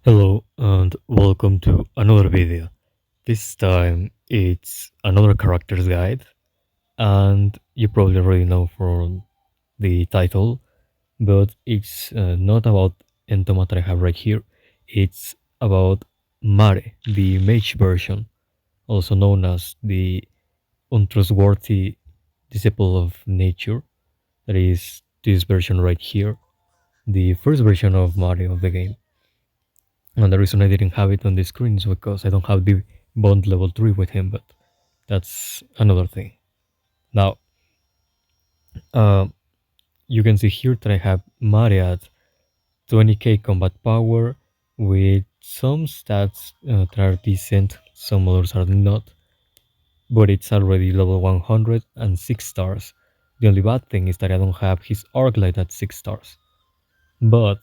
Hello and welcome to another video. This time it's another character's guide, and you probably already know from the title, but it's not about Entoma that I have right here. It's about Mare, the mage version, also known as the Untrustworthy disciple of nature. That is this version right here, the first version of Mare of the game. And the reason I didn't have it on the screen is because I don't have the bond level 3 with him, but that's another thing. Now, uh, you can see here that I have Mare at 20k combat power with some stats that are decent, some others are not, but it's already level 100 and 6 stars. The only bad thing is that I don't have his arc light at 6 stars. But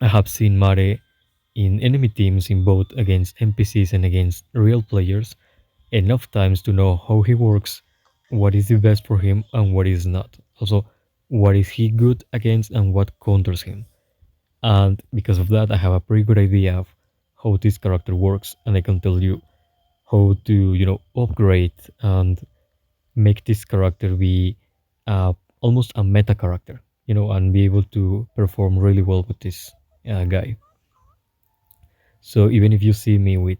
I have seen Mare in enemy teams in both against NPCs and against real players enough times to know how he works, what is the best for him and what is not. Also, what is he good against and what counters him. And because of that, I have a pretty good idea of how this character works, and I can tell you how to, upgrade and make this character be almost a meta character, and be able to perform really well with this guy. So even if you see me with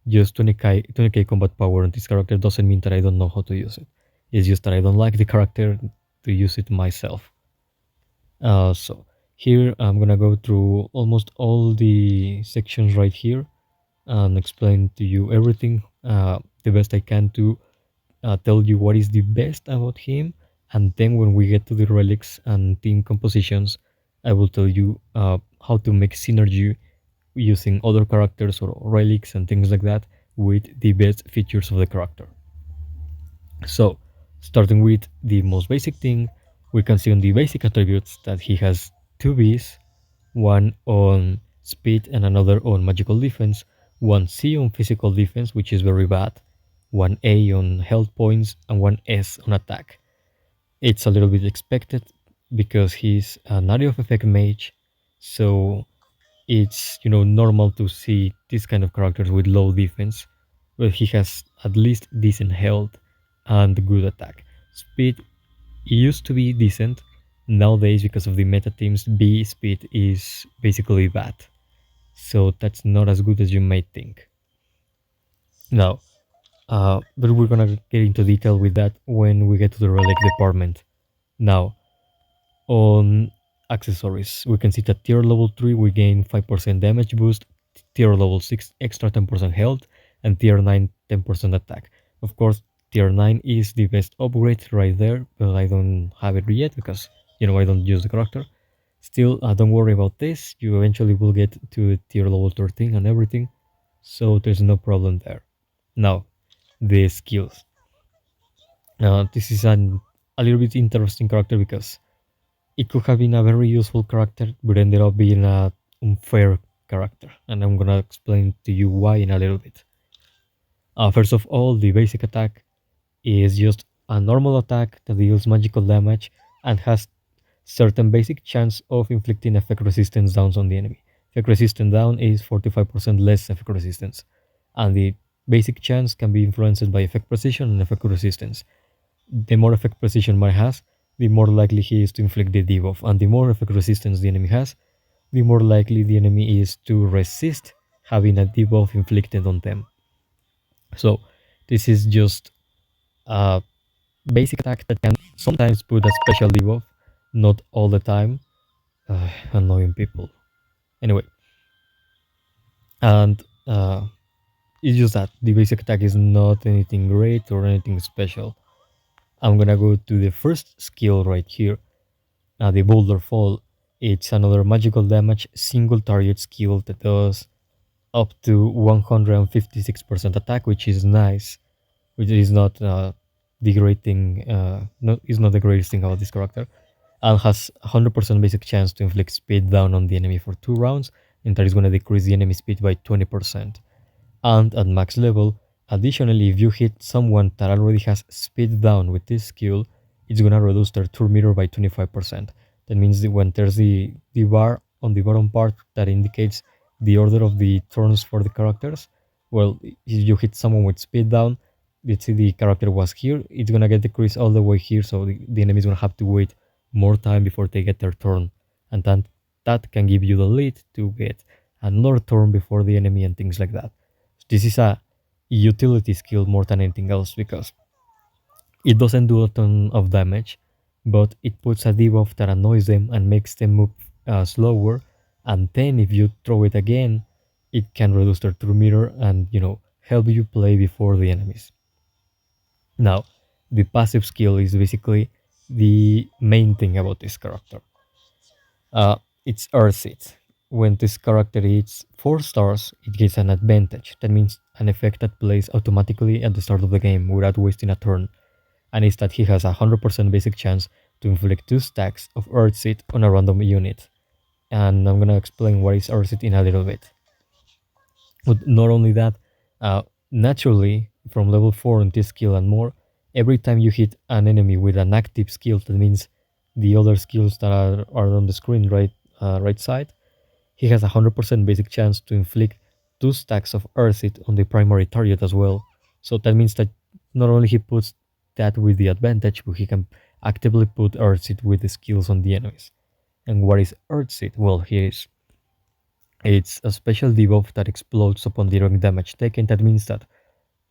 just 20k combat power on this character, doesn't mean that I don't know how to use it. It's just that I don't like the character to use it myself. So here I'm gonna go through almost all the sections right here and explain to you everything the best I can to tell you what is the best about him. And then when we get to the relics and team compositions, I will tell you how to make synergy using other characters or relics and things like that with the best features of the character. So, starting with the most basic thing, we can see on the basic attributes that he has two Bs, one on speed and another on magical defense, one C on physical defense, which is very bad, one A on health points, and one S on attack. It's a little bit expected because he's an area of effect mage, so it's normal to see this kind of characters with low defense, but he has at least decent health and good attack. Speed used to be decent. Nowadays, because of the meta teams, B speed is basically bad. So that's not as good as you might think. Now, but we're gonna get into detail with that when we get to the relic department. Now, on accessories, we can see that tier level 3 we gain 5% damage boost, tier level 6 extra 10% health, and tier 9 10% attack. Of course, tier 9 is the best upgrade right there, but I don't have it yet because I don't use the character. Still, don't worry about this, you eventually will get to tier level 13 and everything, so there's no problem there. Now, the skills. This is a little bit interesting character because it could have been a very useful character, but ended up being a unfair character, and I'm gonna explain to you why in a little bit. First of all, the basic attack is just a normal attack that deals magical damage and has certain basic chance of inflicting effect resistance downs on the enemy. Effect resistance down is 45% less effect resistance, and the basic chance can be influenced by effect precision and effect resistance. The more effect precision Mare has, the more likely he is to inflict the debuff, and the more effect resistance the enemy has, the more likely the enemy is to resist having a debuff inflicted on them. So this is just a basic attack that can sometimes put a special debuff, not all the time. Annoying people. Anyway, and it's just that the basic attack is not anything great or anything special. I'm gonna go to the first skill right here. The Boulder Fall, it's another magical damage single target skill that does up to 156% attack, which is nice, which is not the great thing, is not the greatest thing about this character, and has 100% basic chance to inflict speed down on the enemy for 2 rounds, and that is going to decrease the enemy speed by 20%. And at max level, additionally, if you hit someone that already has speed down with this skill, it's gonna reduce their turn meter by 25%. That means that when there's the bar on the bottom part that indicates the order of the turns for the characters. Well, if you hit someone with speed down, let's say the character was here, it's gonna get decreased all the way here, so the enemy is gonna have to wait more time before they get their turn, and then that can give you the lead to get another turn before the enemy and things like that. This is a utility skill more than anything else because it doesn't do a ton of damage, but it puts a debuff that annoys them and makes them move slower. And then if you throw it again, it can reduce their true meter and help you play before the enemies. Now, the passive skill is basically the main thing about this character. Uh, it's Earthseed. When this character hits 4 stars, it gets an advantage. That means an effect that plays automatically at the start of the game without wasting a turn, and is that he has a 100% basic chance to inflict 2 stacks of Earthseed on a random unit. And I'm gonna explain what is Earthseed in a little bit. But not only that, naturally, from level 4 on this skill and more, every time you hit an enemy with an active skill, that means the other skills that are on the screen right side, he has a 100% basic chance to inflict 2 stacks of Earthseed on the primary target as well. So that means that not only he puts that with the advantage, but he can actively put Earthseed with the skills on the enemies. And what is Earthseed? Well, here is it's a special debuff that explodes upon direct damage taken. That means that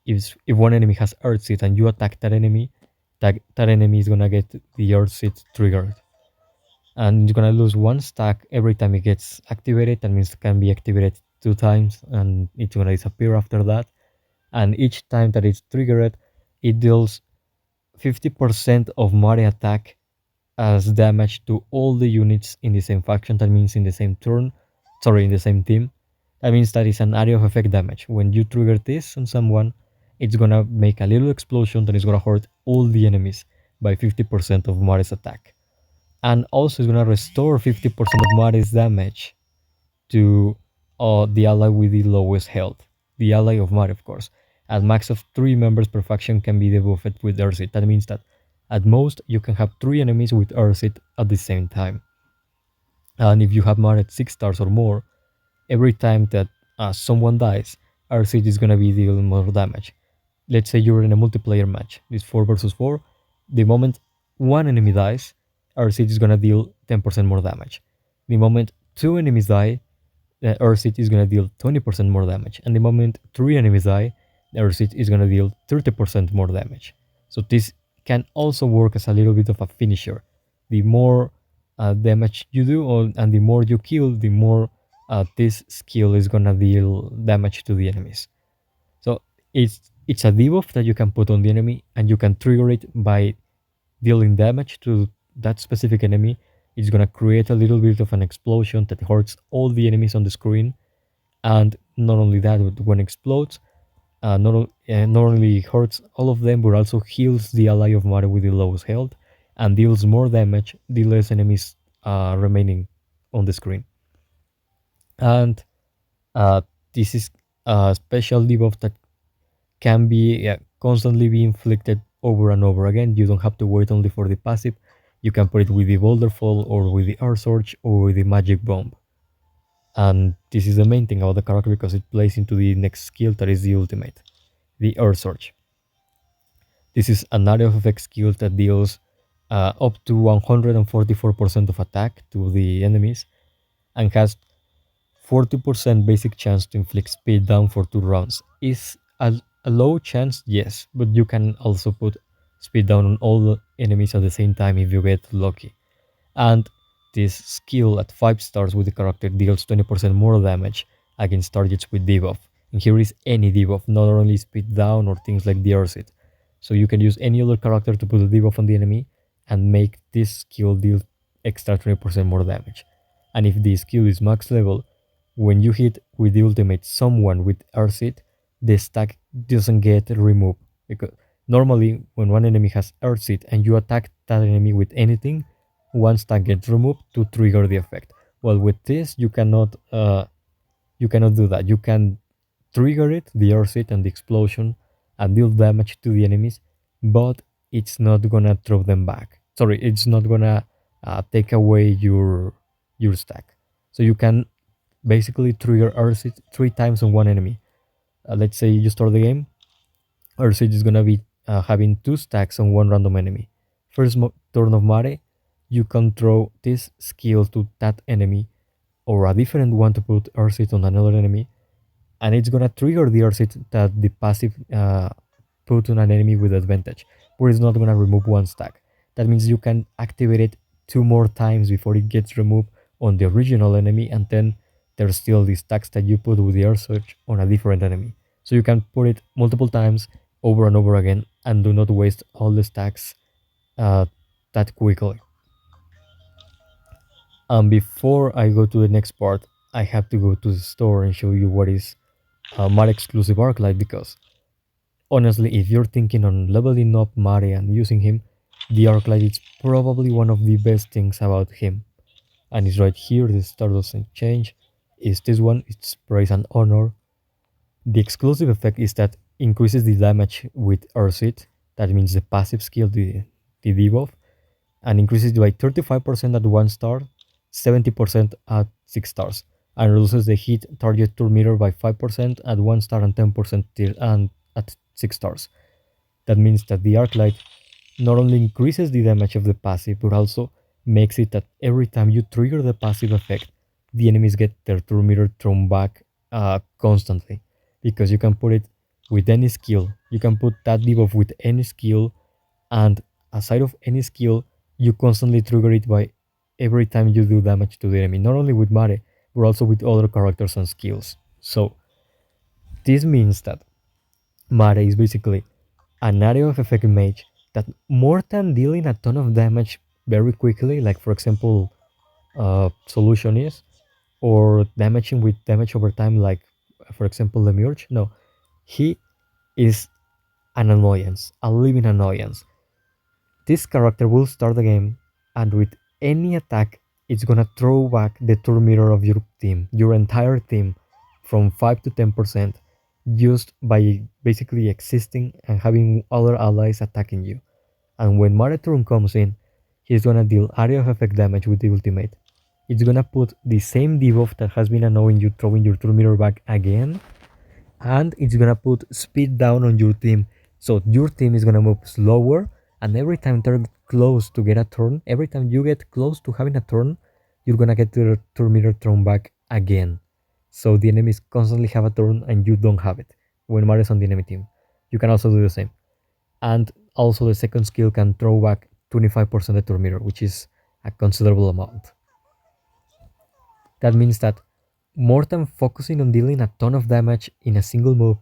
if one enemy has Earthseed and you attack that enemy, that enemy is gonna get the Earthseed triggered. And you're gonna lose 1 stack every time it gets activated. That means it can be activated 2 times and it's gonna disappear after that. And each time that it's triggered, it deals 50% of Mare attack as damage to all the units in the same faction. That means in the same turn, sorry, in the same team. That means that it's an area of effect damage. When you trigger this on someone, it's gonna make a little explosion that is gonna hurt all the enemies by 50% of Mare's attack. And also it's gonna restore 50% of Mare's damage to the ally with the lowest health. The ally of Mare, of course. At max of 3 members per faction can be debuffed with Earthseed. That means that at most you can have 3 enemies with Earthseed at the same time. And if you have Mare at 6 stars or more, every time that someone dies, Earthseed is gonna be dealing more damage. Let's say you're in a multiplayer match, it's 4 versus 4. The moment one enemy dies, Earthseed is gonna deal 10% more damage. The moment 2 enemies die, the Earthseed is gonna deal 20% more damage. And the moment 3 enemies die, the Earthseed is gonna deal 30% more damage. So this can also work as a little bit of a finisher. The more damage you do, and the more you kill, the more this skill is gonna deal damage to the enemies. So it's a debuff that you can put on the enemy, and you can trigger it by dealing damage to that specific enemy. It's gonna create a little bit of an explosion that hurts all the enemies on the screen, and not only that, but when it explodes, not only hurts all of them, but also heals the ally of Mare with the lowest health, and deals more damage the less enemies remaining on the screen. And this is a special debuff that can be constantly be inflicted over and over again. You don't have to wait only for the passive. You can put it with the Boulder Fall or with the Earth Surge or with the Magic Bomb. And this is the main thing about the character because it plays into the next skill that is the ultimate, the Earth Surge. This is an area of effect skill that deals up to 144% of attack to the enemies and has 40% basic chance to inflict speed down for 2 rounds. Is a low chance, yes, but you can also put speed down on all the enemies at the same time if you get lucky. And this skill at 5 stars with the character deals 20% more damage against targets with debuff. And here is any debuff, not only speed down or things like the Earthseed. So you can use any other character to put a debuff on the enemy and make this skill deal extra 20% more damage. And if the skill is max level, when you hit with the ultimate someone with Earthseed, the stack doesn't get removed. Because normally when one enemy has Earthseed and you attack that enemy with anything, one stack gets removed to trigger the effect. Well, with this you cannot do that. You can trigger it, the Earthseed and the explosion, and deal damage to the enemies, but it's not gonna throw them back. Sorry, it's not gonna take away your stack. So you can basically trigger Earth 3 times on one enemy. Let's say you start the game, Earth is gonna be having 2 stacks on one random enemy. First turn of Mare, you can throw this skill to that enemy or a different one to put Earth on another enemy, and it's gonna trigger the Earth that the passive put on an enemy with advantage, but it's not gonna remove 1 stack. That means you can activate it 2 more times before it gets removed on the original enemy, and then there's still the stacks that you put with the Earth Surge on a different enemy. So you can put it multiple times over and over again and do not waste all the stacks uh, that quickly. And before I go to the next part, I have to go to the store and show you what is Mare exclusive Arclight, because honestly, if you're thinking on leveling up Mare and using him, the Arclight is probably one of the best things about him. And it's right here, the star doesn't change. Is this one, it's Praise and Honor. The exclusive effect is that increases the damage with Ursit, that means the passive skill, the debuff, and increases it by 35% at 1 star, 70% at 6 stars, and reduces the hit target turn meter by 5% at 1 star and 10% and at 6 stars. That means that the Arclight not only increases the damage of the passive, but also makes it that every time you trigger the passive effect, the enemies get their turn meter thrown back constantly. Because you can put it with any skill. You can put that debuff with any skill, and aside of any skill, you constantly trigger it by every time you do damage to the enemy. Not only with Mare, but also with other characters and skills. So this means that Mare is basically an area of effect mage that more than dealing a ton of damage very quickly, like for example solution is, or damaging with damage over time, like for example the Murge. No, he is an annoyance, a living annoyance. This character will start the game, and with any attack, it's gonna throw back the turn meter of your team, your entire team, from 5 to 10% just by basically existing and having other allies attacking you. And when Marathon comes in, he's gonna deal area of effect damage with the ultimate. It's gonna put the same debuff that has been annoying you throwing your turn meter back again, and it's gonna put speed down on your team, so your team is gonna move slower, and every time they're close to get a turn, every time you get close to having a turn, you're gonna get your turn meter thrown back again. So the enemies constantly have a turn and you don't have it when Mario's on the enemy team. You can also do the same. And also the second skill can throw back 25% the turn meter, which is a considerable amount. That means that more than focusing on dealing a ton of damage in a single move,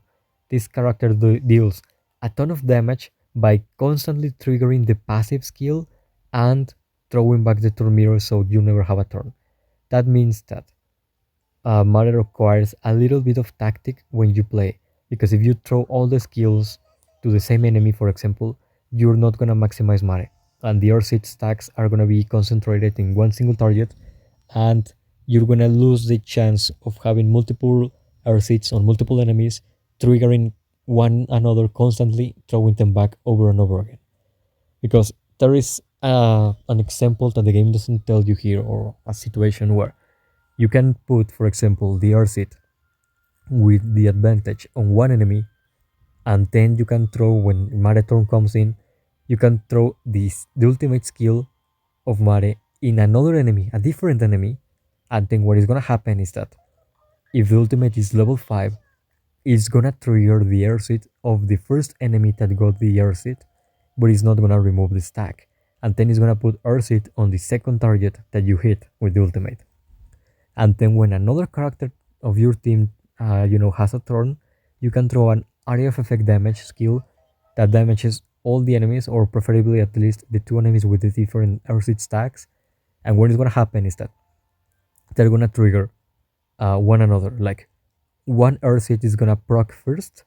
this character deals a ton of damage by constantly triggering the passive skill and throwing back the turn meter so you never have a turn. That means that Mare requires a little bit of tactic when you play, because if you throw all the skills to the same enemy, for example, you're not gonna maximize Mare, and the Earth stacks are gonna be concentrated in one single target, and you're gonna lose the chance of having multiple Earth on multiple enemies, triggering one another constantly, throwing them back over and over again. Because there is an example that the game doesn't tell you here, or a situation where you can put, for example, the Earth with the advantage on one enemy, and then you can throw, when Marathon comes in, you can throw the ultimate skill of Mare in another enemy, a different enemy, and then what is gonna happen is that if the ultimate is level 5, it's gonna trigger the air seed of the first enemy that got the air seed, but it's not gonna remove the stack. And then it's gonna put air seed on the second target that you hit with the ultimate. And then when another character of your team, has a turn, you can throw an area of effect damage skill that damages all the enemies, or preferably at least the two enemies with the different air seed stacks. And what is gonna happen is that they're gonna trigger one another. Like one earth hit is gonna proc first,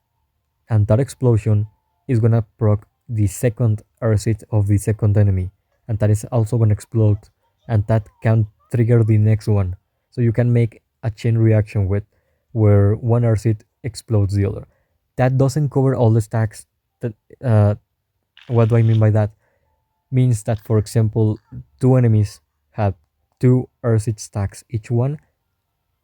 and that explosion is gonna proc the second earth hit of the second enemy, and that is also gonna explode, and that can trigger the next one. So you can make a chain reaction with where one earth hit explodes the other. That doesn't cover all the stacks. That what do I mean by that? Means that, for example, two enemies have two earth hit stacks each one,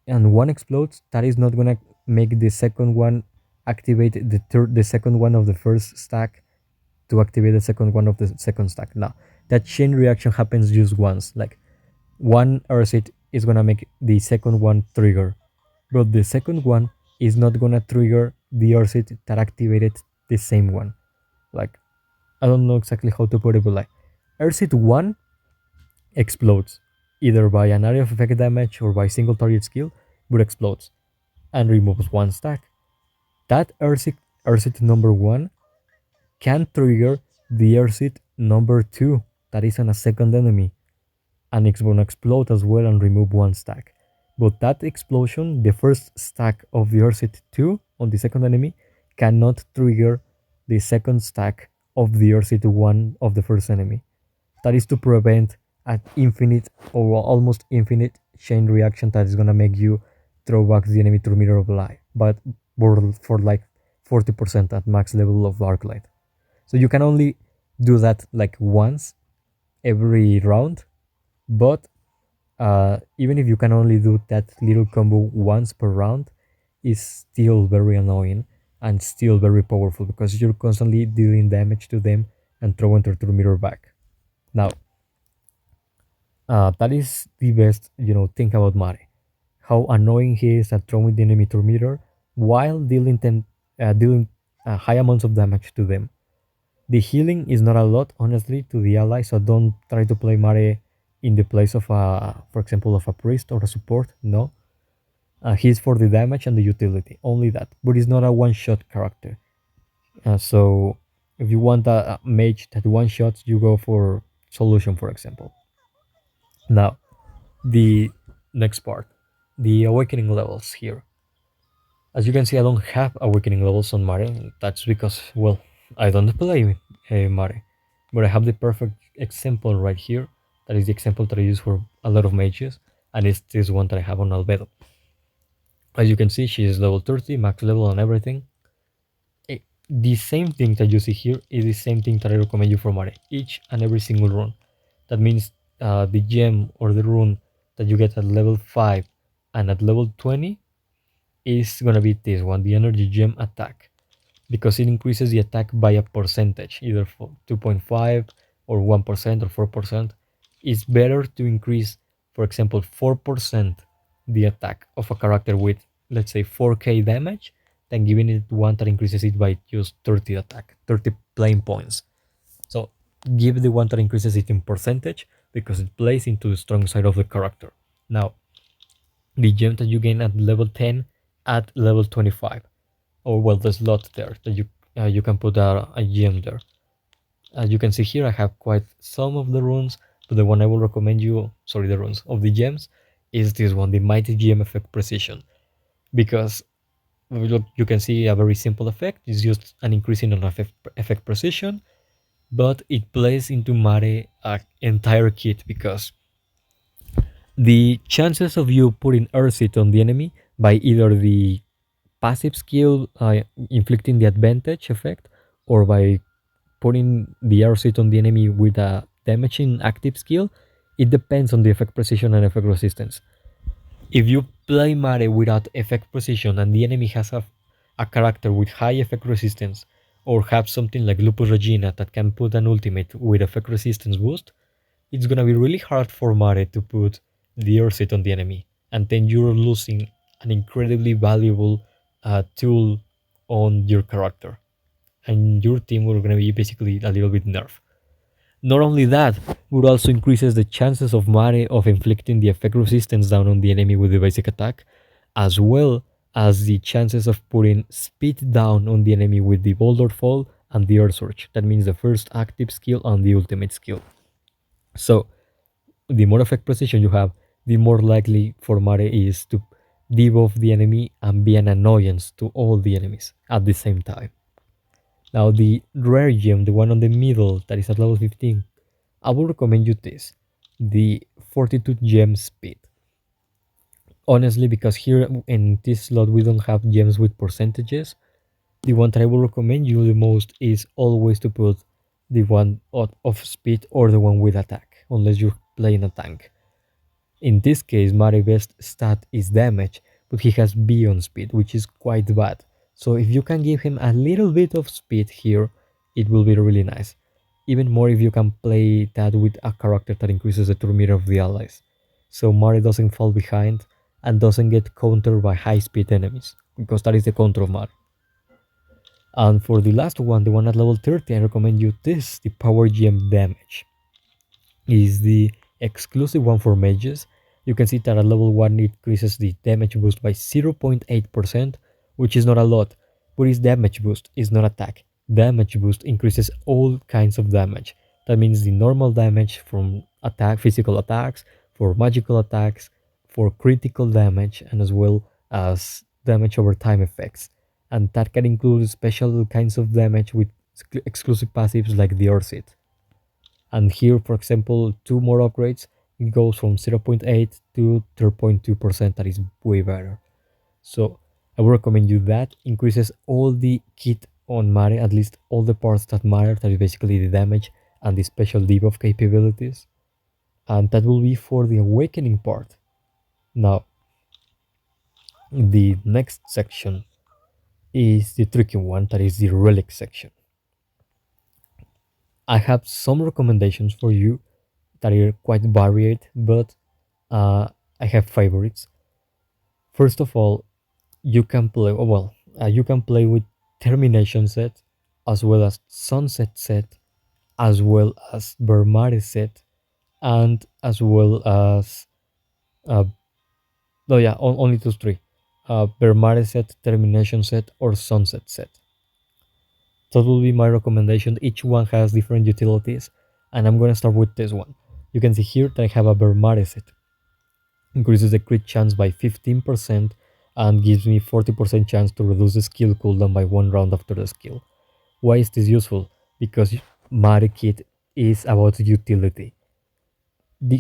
and one explodes, that is not gonna make the second one activate the second one of the first stack to activate the second one of the second stack. Now that chain reaction happens just once. Like one Ursit is gonna make the second one trigger, but the second one is not gonna trigger the Ursit that activated the same one. Like I don't know exactly how to put it, but like Ursit 1 explodes either by an area of effect damage or by single target skill, but explodes and removes one stack. That Ursit number 1 can trigger the Ursit number 2 that is on a second enemy, and it's gonna explode as well and remove one stack. But that explosion, the first stack of the Ursit 2 on the second enemy, cannot trigger the second stack of the Ursit 1 of the first enemy. That is to prevent an infinite or almost infinite chain reaction that is gonna make you throw back the enemy to Mirror of Light, but for like 40% at max level of Dark Light. So you can only do that like once every round, but even if you can only do that little combo once per round, is still very annoying and still very powerful because you're constantly dealing damage to them and throwing their mirror back. Now, that is the best, thing about Mare. How annoying he is at throwing the enemy to mirror while dealing high amounts of damage to them. The healing is not a lot, honestly, to the ally, so don't try to play Mare in the place of for example, of a priest or a support. No, he's for the damage and the utility, only that. But he's not a one-shot character. So if you want a mage that one-shots, you go for solution, for example. Now, the next part, the awakening levels here. As you can see, I don't have awakening levels on Mare. That's because, well, I don't play Mare. But I have the perfect example right here. That is the example that I use for a lot of mages. And it's this one that I have on Albedo. As you can see, she is level 30, max level and everything. The same thing that you see here is the same thing that I recommend you for Mare. Each and every single rune. That means the gem or the rune that you get at level 5 and at level 20 is gonna be this one, the energy gem attack, because it increases the attack by a percentage, either for 2.5 or 1% or 4%. It's better to increase, for example, 4% the attack of a character with, let's say, 4k damage than giving it one that increases it by just 30 attack, 30 plain points. So give the one that increases it in percentage because it plays into the strong side of the character. Now, the gem that you gain at level 10 at level 25, or well, the slot there that you can put a gem there. As you can see here, I have quite some of the runes, but the one I will recommend you, sorry, the runes of the gems, is this one, the Mighty Gem Effect Precision, because look, you can see a very simple effect. It's just an increase in an effect precision, but it plays into Mare entire kit because the chances of you putting Ursit on the enemy by either the passive skill inflicting the advantage effect or by putting the Ursit on the enemy with a damaging active skill, it depends on the effect precision and effect resistance. If you play Mare without effect precision and the enemy has a character with high effect resistance, or have something like Lupus Regina that can put an ultimate with effect resistance boost, it's gonna be really hard for Mare to put the Ursit on the enemy, and then you're losing an incredibly valuable tool on your character, and your team will gonna be basically a little bit nerfed. Not only that, it also increases the chances of Mare of inflicting the effect resistance down on the enemy with the basic attack, as well as the chances of putting speed down on the enemy with the Boulder Fall and the Earth Surge. That means the first active skill and the ultimate skill. So, the more effect precision you have, the more likely for Mare is to debuff the enemy and be an annoyance to all the enemies at the same time. Now the rare gem, the one on the middle that is at level 15, I would recommend you this, the Fortitude Gem Speed. Honestly, because here in this slot we don't have gems with percentages, the one that I will recommend you the most is always to put the one of speed or the one with attack, unless you're playing a tank. In this case, Mare's best stat is damage, but he has beyond speed, which is quite bad. So if you can give him a little bit of speed here, it will be really nice. Even more if you can play that with a character that increases the turn meter of the allies. So Mare doesn't fall behind and doesn't get countered by high speed enemies, because that is the counter of Mare. And for the last one, the one at level 30, I recommend you this, the Power GM Damage. Is the exclusive one for mages. You can see that at level 1 it increases the damage boost by 0.8%, which is not a lot, but it's damage boost, it's not attack. Damage boost increases all kinds of damage. That means the normal damage from physical attacks, for magical attacks, for critical damage, and as well as damage over time effects. And that can include special kinds of damage with exclusive passives like the Orsit. And here, for example, two more upgrades, it goes from 0.8 to 3.2%. That is way better. So I would recommend you that. Increases all the kit on Mare, at least all the parts that matter, that is basically the damage and the special debuff capabilities. And that will be for the awakening part. Now, the next section is the tricky one, that is the relic section. I have some recommendations for you that are quite varied, but uh, I have favorites. First of all, you can play you can play with Termination set, as well as Sunset set, as well as Bermare set, and as well as uh, no, yeah, only those three: Bermare set, Termination set, or Sunset set. That will be my recommendation. Each one has different utilities, and I'm gonna start with this one. You can see here that I have a Bermare set. Increases the crit chance by 15% and gives me 40% chance to reduce the skill cooldown by 1 round after the skill. Why is this useful? Because Mare Kit is about utility.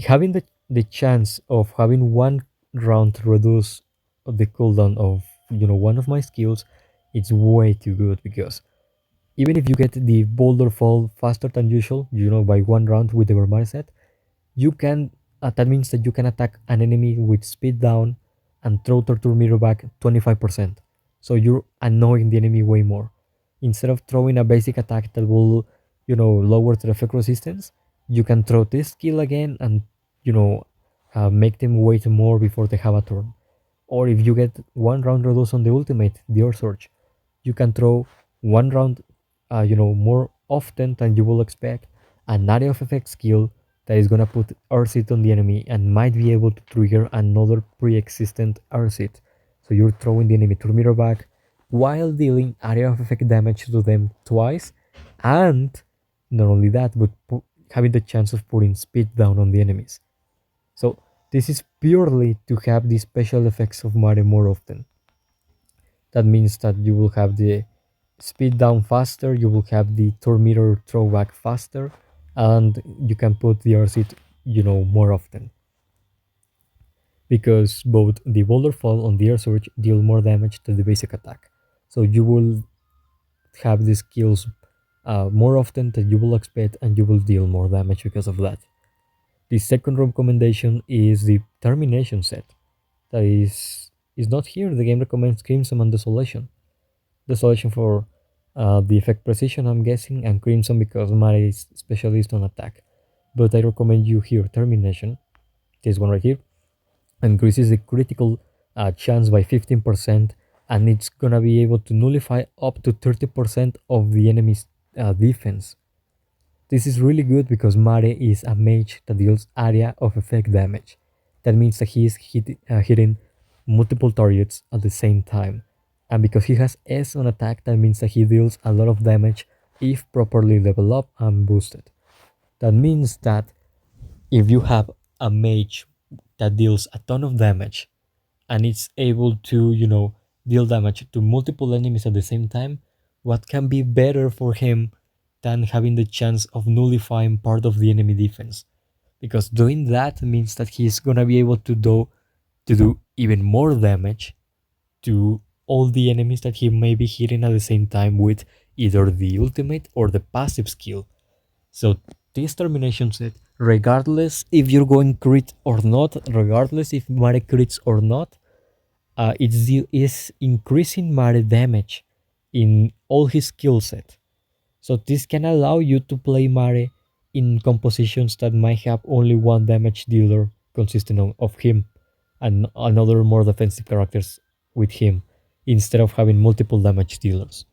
Having the chance of having 1 round to reduce the cooldown of one of my skills, it's way too good, because even if you get the boulder fall faster than usual, by 1 round with the Vermar set, you can that means that you can attack an enemy with speed down and throw torture mirror back 25%. So you're annoying the enemy way more. Instead of throwing a basic attack that will, lower their effect resistance, you can throw this skill again and, you know, make them wait more before they have a turn. Or if you get 1 round reduce on the ultimate, the Earth Surge, you can throw 1 round, more often than you will expect, an area of effect skill that is gonna put Earth on the enemy and might be able to trigger another pre-existent Earth. So you're throwing the enemy to mirror back while dealing area of effect damage to them twice, and not only that, but having the chance of putting speed down on the enemies. So this is purely to have the special effects of Mare more often. That means that you will have the speed down faster, you will have the tormeter throwback faster, and you can put the RC, more often. Because both the boulder fall on the air surge deal more damage to the basic attack. So you will have the skills more often than you will expect, and you will deal more damage because of that. The second recommendation is the Termination set. That is not here. The game recommends Crimson and Desolation. Desolation for the effect precision, I'm guessing, and Crimson because Mare is specialist on attack. But I recommend you here Termination, this one right here, increases the critical chance by 15%, and it's gonna be able to nullify up to 30% of the enemy's defense. This is really good because Mare is a mage that deals area of effect damage. That means that he is hitting multiple targets at the same time. And because he has S on attack, that means that he deals a lot of damage if properly leveled up and boosted. That means that if you have a mage that deals a ton of damage and it's able to, deal damage to multiple enemies at the same time, what can be better for him than having the chance of nullifying part of the enemy defense? Because doing that means that he's gonna be able to do even more damage to all the enemies that he may be hitting at the same time with either the ultimate or the passive skill. So this termination set regardless if you're going crit or not, regardless if Mare crits or not, is increasing Mare damage in all his skill set. So this can allow you to play Mare in compositions that might have only one damage dealer consisting of him and another more defensive characters with him, instead of having multiple damage dealers.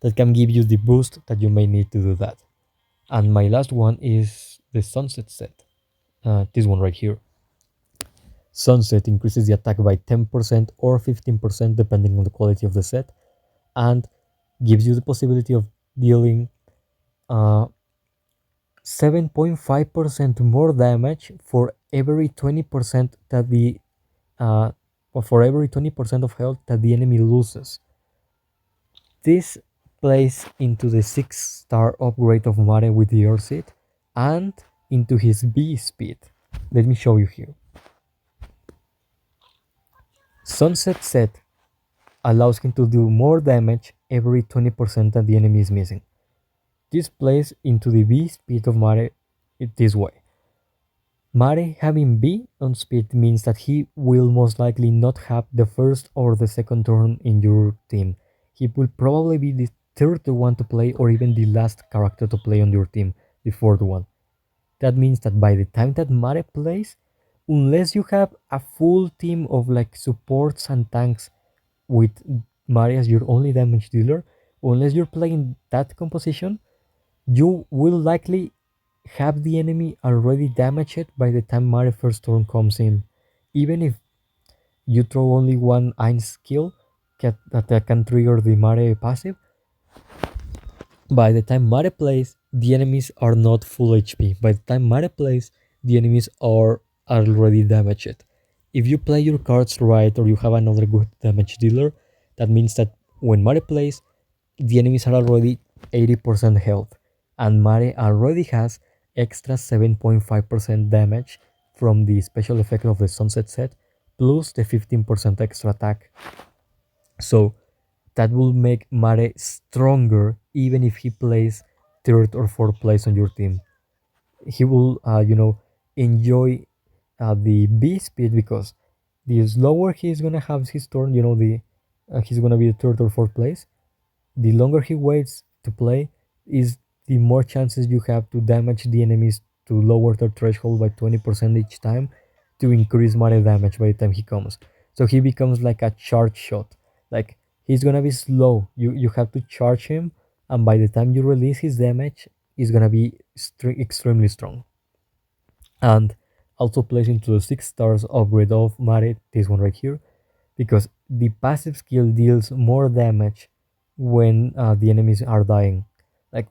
That can give you the boost that you may need to do that. And my last one is the Sunset set. This one right here. Sunset increases the attack by 10% or 15% depending on the quality of the set, and gives you the possibility of dealing uh, 7.5% more damage for every 20% that the uh, for every 20% of health that the enemy loses. This plays into the 6-star upgrade of Mare with the Earth and into his B speed. Let me show you here. Sunset set allows him to do more damage every 20% that the enemy is missing. This plays into the B speed of Mare this way. Mare having B on speed means that he will most likely not have the first or the second turn in your team. He will probably be the third one to play or even the last character to play on your team, the fourth one. That means that by the time that Mare plays, unless you have a full team of like supports and tanks with Mare as your only damage dealer, unless you're playing that composition, you will likely have the enemy already damaged by the time Mare first turn comes in. Even if you throw only one Ein skill that can trigger the Mare passive, by the time Mare plays, the enemies are not full HP. By the time Mare plays, the enemies are already damaged. If you play your cards right or you have another good damage dealer, that means that when Mare plays, the enemies are already 80% health, and Mare already has extra 7.5% damage from the special effect of the Sunset set, plus the 15% extra attack. So that will make Mare stronger even if he plays third or fourth place on your team. He will, enjoy the B speed because the slower he's gonna have his turn, he's gonna be the third or fourth place. The longer he waits to play, is the more chances you have to damage the enemies to lower their threshold by 20% each time to increase Mare damage by the time he comes. So he becomes like a charge shot. Like he's gonna be slow. You have to charge him, and by the time you release his damage, he's gonna be extremely strong. And also plays into the 6 stars upgrade of Mare, this one right here, because the passive skill deals more damage when the enemies are dying. Like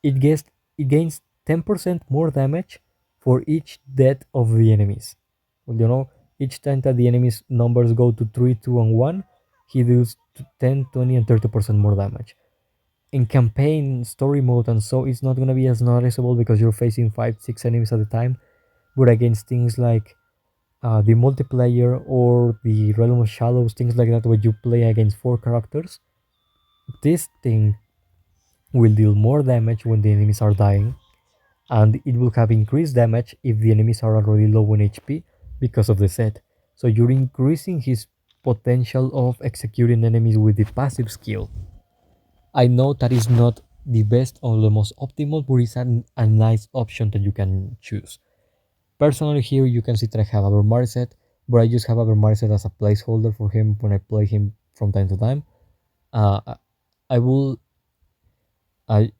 it gets it gains 10% more damage for each death of the enemies. Well, each time that the enemies numbers go to 3, 2, and 1, he deals 10, 20, and 30% more damage. In campaign, story mode, and so it's not gonna be as noticeable because you're facing 5, 6 enemies at a time. But against things like the multiplayer or the Realm of Shadows, things like that, where you play against 4 characters, this thing will deal more damage when the enemies are dying, and it will have increased damage if the enemies are already low on HP because of the set. So you're increasing his potential of executing enemies with the passive skill. I know that is not the best or the most optimal, but it's a nice option that you can choose. Personally, here you can see that I have a Mare set, but I just have a Mare set as a placeholder for him when I play him from time to time. Uh, I will, I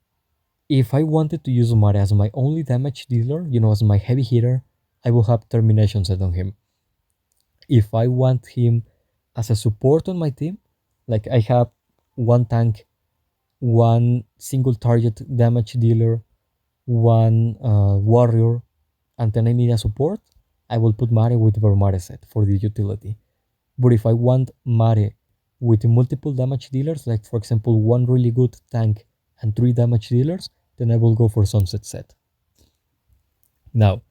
if I wanted to use Mare as my only damage dealer, as my heavy hitter, I will have Termination set on him. If I want him as a support on my team, like I have one tank, one single target damage dealer, one warrior, and then I need a support, I will put Mare with Mare set for the utility. But if I want Mare with multiple damage dealers, like for example one really good tank and 3 damage dealers, then I will go for Sunset set. Now,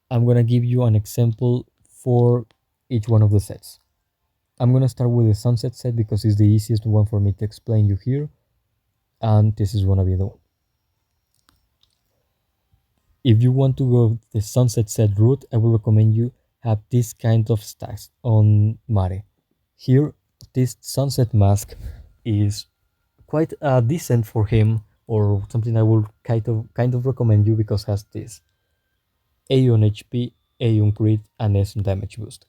I'm gonna give you an example for each one of the sets. I'm gonna start with the Sunset set because it's the easiest one for me to explain you here, and this is gonna be the one. If you want to go the sunset set route, I will recommend you have this kind of stacks on Mare. Here, this sunset mask is quite decent for him, or something I will kind of recommend you because has this A on HP, A on crit, and S on damage boost.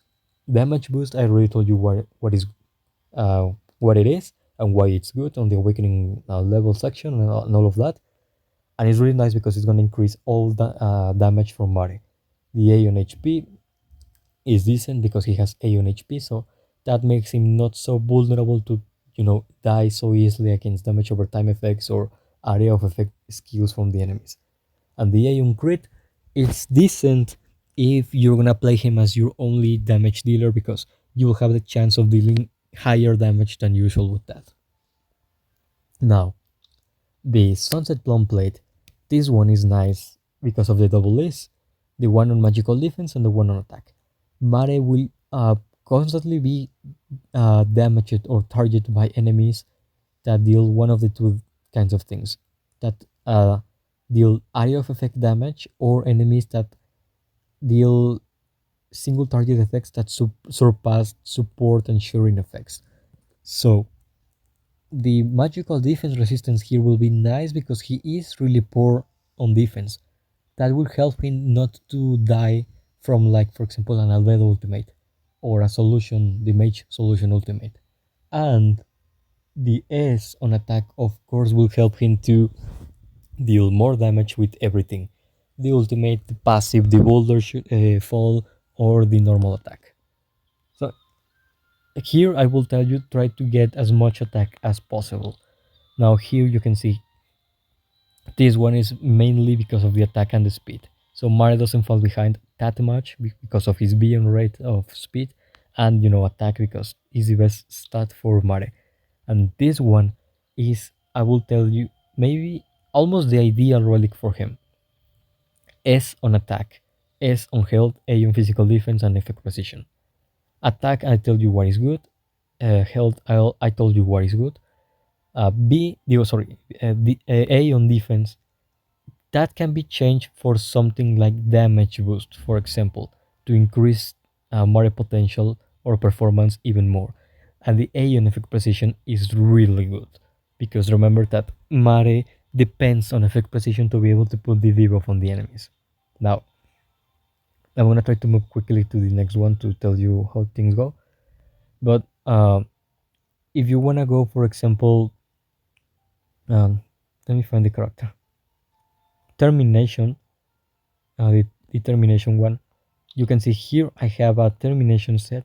Damage boost, I already told you what it is and why it's good on the awakening level section and all of that. And it's really nice because it's going to increase all the damage from Mare. The A on HP is decent because he has A on HP, so that makes him not so vulnerable to die so easily against damage over time effects or area of effect skills from the enemies. And the A on crit, it's decent if you're gonna play him as your only damage dealer because you will have the chance of dealing higher damage than usual with that. Now, the Sunset Plum Plate, this one is nice because of the double Ace, the one on magical defense and the one on attack. Mare will constantly be damaged or targeted by enemies that deal one of the two kinds of things. That deal area of effect damage or enemies that deal single target effects that surpass support and shooting effects. So the magical defense resistance here will be nice because he is really poor on defense. That will help him not to die from, like, for example, an Albedo ultimate or a solution, the mage solution ultimate. And the S on attack, of course, will help him to deal more damage with everything. The ultimate, the passive, the boulder fall, or the normal attack. So here I will tell you, try to get as much attack as possible. Now here you can see this one is mainly because of the attack and the speed. So Mare doesn't fall behind that much because of his being rate of speed and attack because he's the best stat for Mare. And this one is, I will tell you, maybe almost the ideal relic for him. S on attack, S on health, A on physical defense and effect precision. Attack, I tell you what is good. Health, I told you what is good. A on defense, that can be changed for something like damage boost, for example, to increase Mare potential or performance even more. And the A on effect precision is really good because remember that Mare depends on effect precision to be able to put the debuff on the enemies. Now, I'm gonna try to move quickly to the next one to tell you how things go. But if you wanna go, for example, let me find the character. Termination, the termination one. You can see here I have a termination set,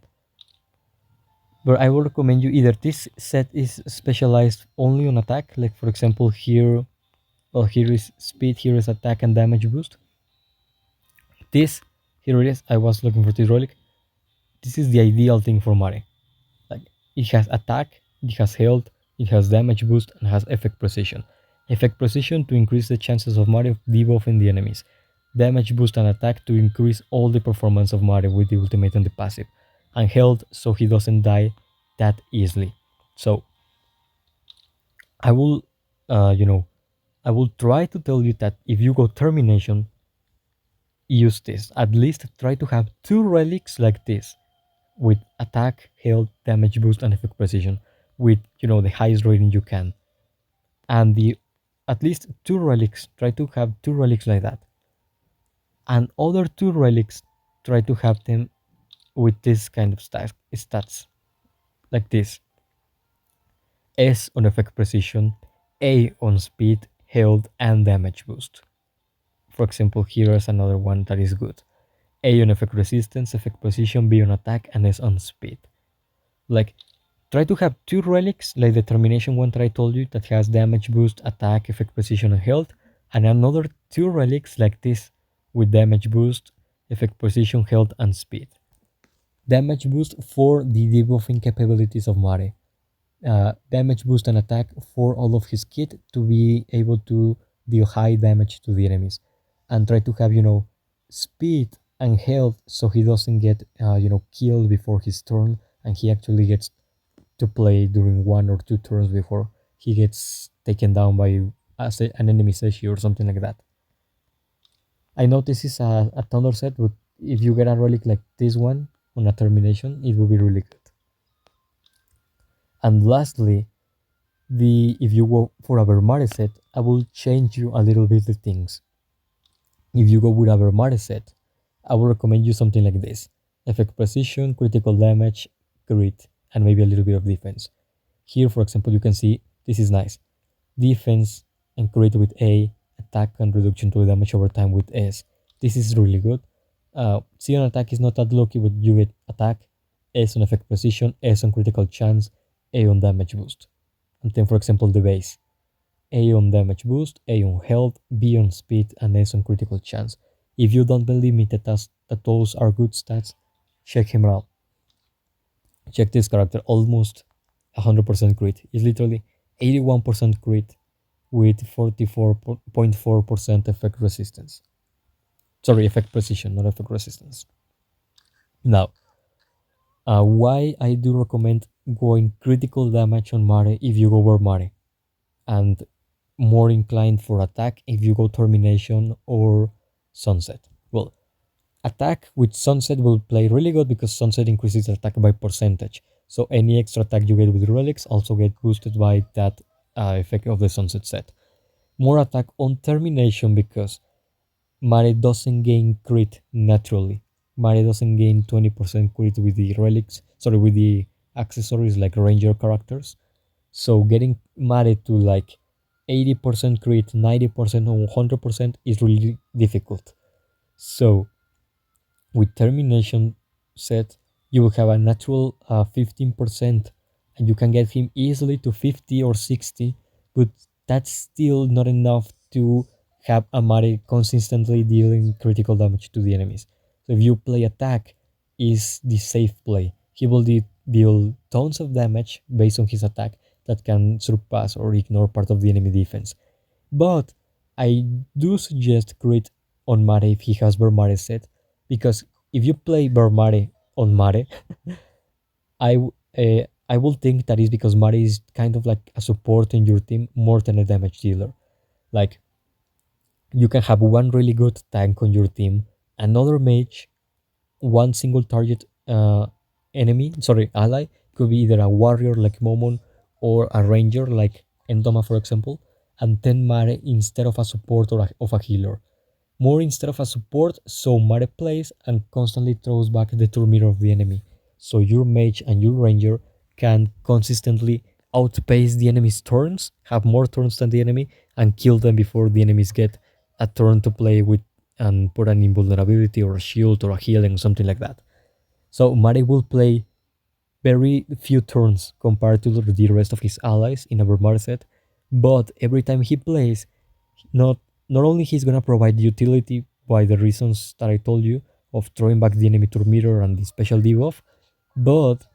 but I will recommend you either this set is specialized only on attack, like for example here, well, here is speed, here is attack and damage boost. This, here it is, I was looking for this relic. This is the ideal thing for Mare. Like, it has attack, it has health, it has damage boost, and has effect precision. Effect precision to increase the chances of Mare debuffing the enemies. Damage boost and attack to increase all the performance of Mare with the ultimate and the passive. And health so he doesn't die that easily. So I will, I will try to tell you that if you go termination, use this. At least try to have two relics like this with attack, health, damage boost, and effect precision with the highest rating you can. And the at least two relics, try to have two relics like that. And other two relics, try to have them with this kind of stats like this. S on effect precision, A on speed, health, and damage boost. For example, here is another one that is good. A on effect resistance, effect precision, B on attack, and S on speed. Like, try to have two relics, like the termination one that I told you that has damage boost, attack, effect precision, and health, and another two relics like this with damage boost, effect precision, health, and speed. Damage boost for the debuffing capabilities of Mare. Damage boost and attack for all of his kit to be able to deal high damage to the enemies. And try to have, speed and health so he doesn't get, killed before his turn and he actually gets to play during one or two turns before he gets taken down by an enemy Seshi or something like that. I know this is a thunder set, but if you get a relic like this one on a termination, it will be really good. And lastly, the if you go for a Vermare set, I will change you a little bit the things. If you go with a Vermare set, I will recommend you something like this: effect precision, critical damage, crit, and maybe a little bit of defense. Here, for example, you can see this is nice. Defense and crit with A, attack and reduction to damage over time with S. This is really good. C on attack is not that lucky, but you get attack, S on effect precision, S on critical chance, A on damage boost. And then, for example, the base: A on damage boost, A on health, B on speed, and S on critical chance. If you don't believe me that those are good stats, check him out. Check this character, almost 100% crit. It's literally 81% crit with 44.4% effect resistance. Sorry, effect precision, not effect resistance. Now, why I do recommend going critical damage on Mare if you go over Mare, and more inclined for attack if you go termination or sunset. Well, attack with sunset will play really good because sunset increases attack by percentage. So any extra attack you get with relics also get boosted by that effect of the sunset set. More attack on termination because Mare doesn't gain crit naturally. Mare doesn't gain 20% crit with the relics, sorry, with the accessories like ranger characters. So getting Mare to like 80% crit, 90% or 100% is really difficult. So with termination set, you will have a natural 15%, and you can get him easily to 50 or 60, but that's still not enough to have Amari consistently dealing critical damage to the enemies. So if you play attack, is the safe play. He will deal tons of damage based on his attack that can surpass or ignore part of the enemy defense. But I do suggest crit on Mare if he has Bermare set, because if you play Bermare on Mare, I will think that is because Mare is kind of like a support in your team more than a damage dealer. Like, you can have one really good tank on your team, another mage, one single target ally, could be either a warrior like Momon or a ranger like Endoma, for example, and then Mare instead of a support or of a healer. More instead of a support, so Mare plays and constantly throws back the turn meter of the enemy. So your mage and your ranger can consistently outpace the enemy's turns, have more turns than the enemy, and kill them before the enemies get a turn to play with and put an invulnerability or a shield or a healing, something like that. So Mare will play very few turns compared to the rest of his allies in a Mare set, but every time he plays, not not only he's gonna provide utility by the reasons that I told you of throwing back the enemy turn meter and the special debuff, but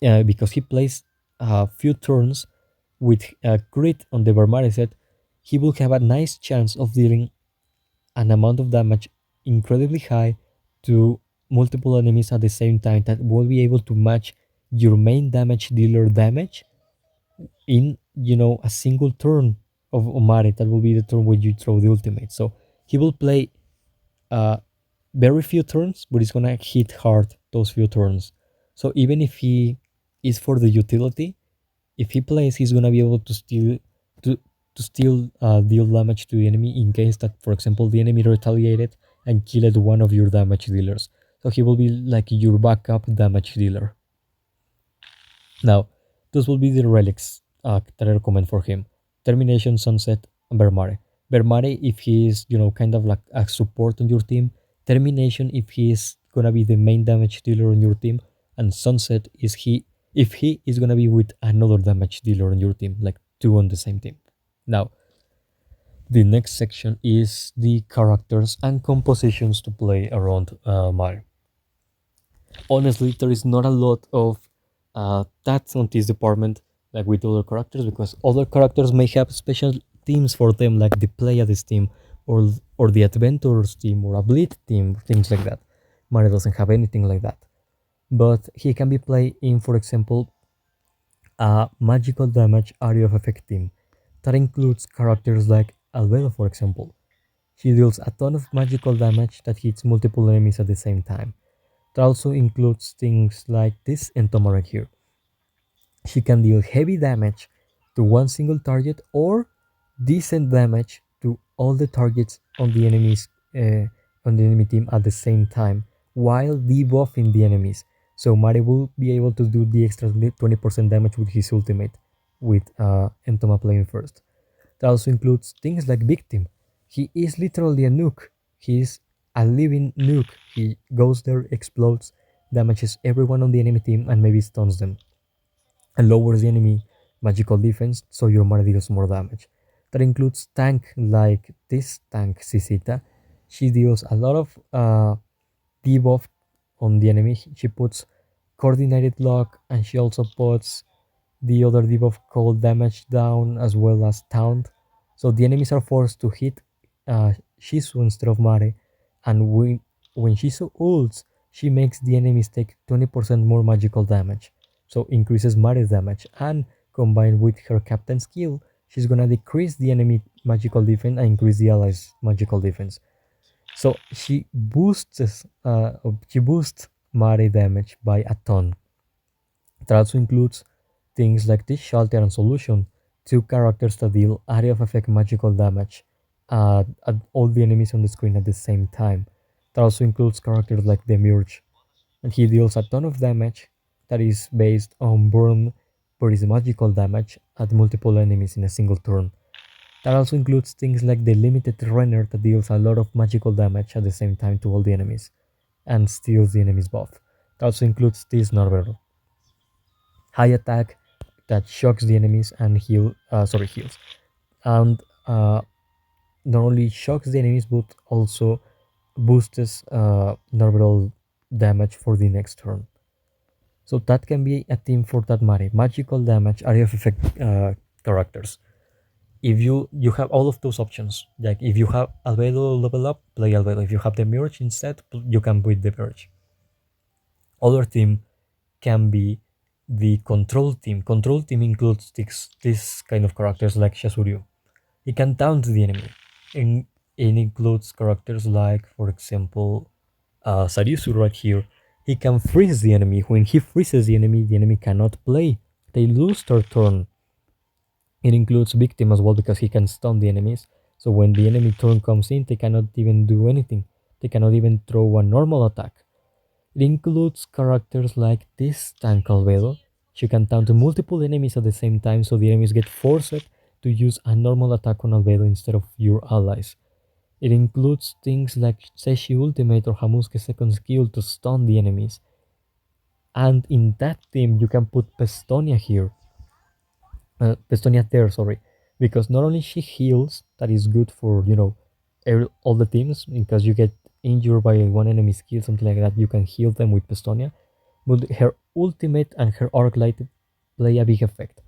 because he plays a few turns with a crit on the Vermare set, he will have a nice chance of dealing an amount of damage incredibly high to multiple enemies at the same time that will be able to match your main damage dealer damage in a single turn of Omare. That will be the turn when you throw the ultimate. So he will play uh, very few turns, but he's gonna hit hard those few turns. So even if he is for the utility, if he plays, he's gonna be able to to still deal damage to the enemy in case that, for example, the enemy retaliated and killed one of your damage dealers. So he will be like your backup damage dealer. Now, those will be the relics that I recommend for him: Termination, Sunset, and Bermare. Bermare if he is, kind of like a support on your team. Termination if he is gonna be the main damage dealer on your team. And Sunset is he if he is gonna be with another damage dealer on your team, like two on the same team. Now, the next section is the characters and compositions to play around Mare. Honestly, there is not a lot of stats on this department like with other characters, because other characters may have special teams for them, like the Pleiades team or the Adventurers team or a Bleed team, things like that. Mario doesn't have anything like that, but he can be played in, for example, a Magical Damage area of effect team that includes characters like Albedo, for example. She deals a ton of magical damage that hits multiple enemies at the same time. That also includes things like this Entomare here. She can deal heavy damage to one single target or decent damage to all the targets on the enemy team at the same time while debuffing the enemies. So Mare will be able to do the extra 20% damage with his ultimate with Entoma playing first. That also includes things like Victim. He is literally a nuke. He is a living nuke. He goes there, explodes, damages everyone on the enemy team, and maybe stuns them and lowers the enemy magical defense so your mana deals more damage. That includes tank like this tank Sisita. She deals a lot of debuff on the enemy. She puts coordinated lock and she also puts the other debuff called damage down as well as taunt. So the enemies are forced to hit Shizu instead of Mare, and when Shizu ults, she makes the enemies take 20% more magical damage. So increases Mare's damage, and combined with her captain skill, she's gonna decrease the enemy magical defense and increase the allies' magical defense. So she boosts Mare damage by a ton. That also includes things like this Shelter and Solution, two characters that deal area of effect magical damage at all the enemies on the screen at the same time. That also includes characters like Demiurge, and he deals a ton of damage that is based on burn but is magical damage at multiple enemies in a single turn. That also includes things like the limited runner that deals a lot of magical damage at the same time to all the enemies and steals the enemy's buff. That also includes this Norbert high attack that shocks the enemies and heals, and not only shocks the enemies but also boosts normal damage for the next turn. So that can be a team for that Mare. Magical damage, area of effect characters. If you have all of those options, like if you have Albedo level up, play Albedo. If you have the Mirage instead, you can with the Mirage. Other team can be the control team. Control team includes this kind of characters like Shasuryu. It can taunt the enemy. And it includes characters like, for example, Sariusu right here. He can freeze the enemy. When he freezes the enemy cannot play. They lose their turn. It includes Victim as well because he can stun the enemies. So when the enemy turn comes in, they cannot even do anything. They cannot even throw a normal attack. It includes characters like this tank Albedo. She can taunt multiple enemies at the same time, so the enemies get forced to use a normal attack on Albedo instead of your allies. It includes things like Seshi Ultimate or Hamusuke's second skill to stun the enemies. And in that team, you can put Pestonia here. Pestonia there, sorry. Because not only she heals, that is good for, all the teams, because you get injured by one enemy skill, something like that, you can heal them with Pestonia. But her ultimate and her arc light play a big effect.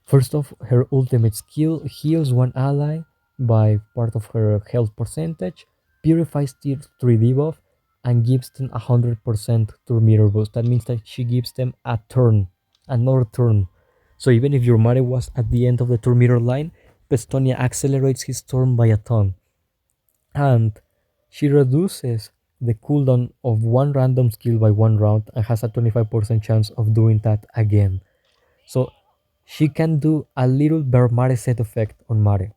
First off, her ultimate skill heals one ally by part of her health percentage, purifies tier 3 debuff, and gives them 100% turn meter boost. That means that she gives them a turn, another turn. So even if your Mare was at the end of the turn meter line, Pestonia accelerates his turn by a ton. And she reduces the cooldown of one random skill by one round and has a 25% chance of doing that again. So she can do a little bear Mare set effect on Mare.